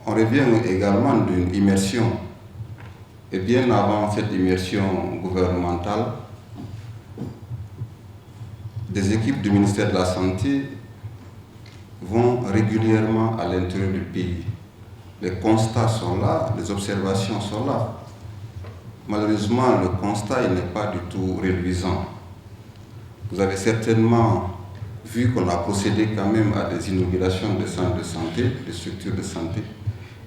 on revient également d'une immersion. Et bien avant cette immersion gouvernementale, des équipes du ministère de la Santé vont régulièrement à l'intérieur du pays. Les constats sont là, les observations sont là. Malheureusement, le constat n'est pas du tout réduisant. Vous avez certainement vu qu'on a procédé quand même à des inaugurations de centres de santé, de structures de santé.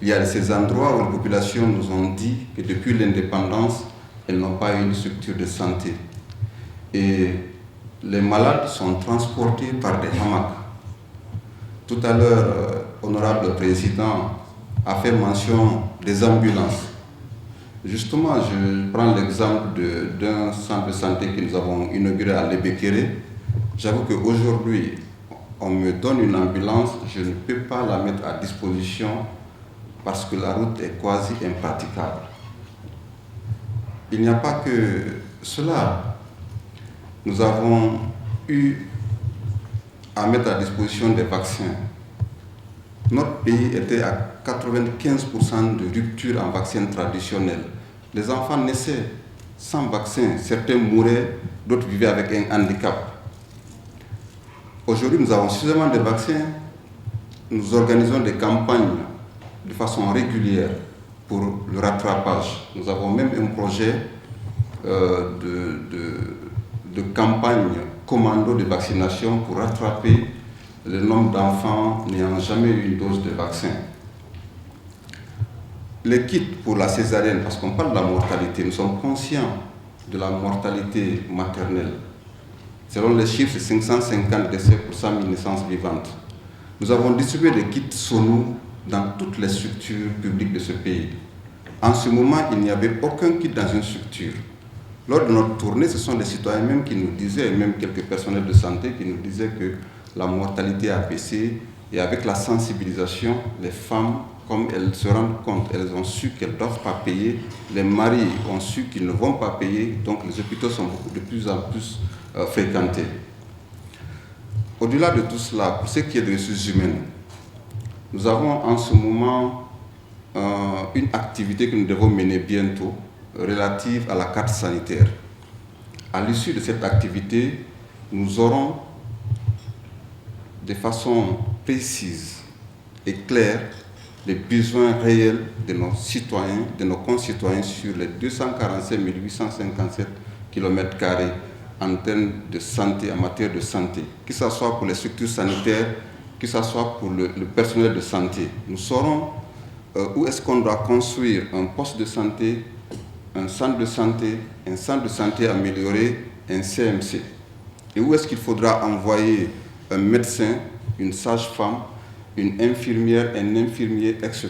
Il y a ces endroits où les populations nous ont dit que depuis l'indépendance, elles n'ont pas eu une structure de santé. Et les malades sont transportés par des hamacs. Tout à l'heure, honorable président a fait mention des ambulances. Justement, je prends l'exemple d'un centre de santé que nous avons inauguré à Lebekere. J'avoue qu'aujourd'hui, on me donne une ambulance, je ne peux pas la mettre à disposition parce que la route est quasi impraticable. Il n'y a pas que cela. Nous avons eu à mettre à disposition des vaccins. Notre pays était à 95% de rupture en vaccins traditionnels. Les enfants naissaient sans vaccin, certains mouraient, d'autres vivaient avec un handicap. Aujourd'hui, nous avons suffisamment de vaccins. Nous organisons des campagnes de façon régulière pour le rattrapage. Nous avons même un projet de campagne commando de vaccination pour rattraper le nombre d'enfants n'ayant jamais eu une dose de vaccin. Les kits pour la césarienne, parce qu'on parle de la mortalité, nous sommes conscients de la mortalité maternelle. Selon les chiffres, c'est 550 décès pour 100 000 naissances vivantes. Nous avons distribué des kits SONU dans toutes les structures publiques de ce pays. En ce moment, il n'y avait aucun kit dans une structure. Lors de notre tournée, ce sont des citoyens même qui nous disaient, et même quelques personnels de santé qui nous disaient que la mortalité a baissé. Et avec la sensibilisation, les femmes, comme elles se rendent compte, elles ont su qu'elles ne doivent pas payer. Les maris ont su qu'ils ne vont pas payer. Donc les hôpitaux sont de plus en plus fréquentés. Au-delà de tout cela, pour ce qui est des ressources humaines, nous avons en ce moment une activité que nous devons mener bientôt relative à la carte sanitaire. À l'issue de cette activité, nous aurons de façon précise et claire les besoins réels de nos citoyens, de nos concitoyens sur les 245 857 km² en termes de santé, en matière de santé, que ce soit pour les structures sanitaires, que ce soit pour le personnel de santé. Nous saurons où est-ce qu'on doit construire un poste de santé, un centre de santé amélioré, un CMC. Et où est-ce qu'il faudra envoyer un médecin, une sage-femme, une infirmière, un infirmier, etc.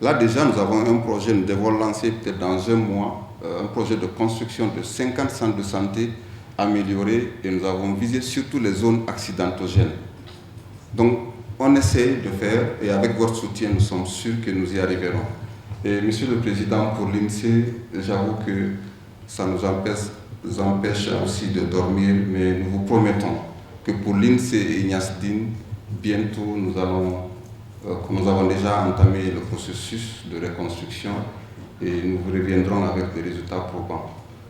Là déjà, nous avons un projet, nous devons lancer peut-être dans un mois, un projet de construction de 50 centres de santé améliorés et nous avons visé surtout les zones accidentogènes. Donc, on essaie de faire et avec votre soutien, nous sommes sûrs que nous y arriverons. Et Monsieur le Président, pour l'INSEE, j'avoue que ça nous empêche aussi de dormir, mais nous vous promettons que pour l'INSEE et Ignasdine, bientôt nous avons déjà entamé le processus de reconstruction et nous vous reviendrons avec des résultats probants.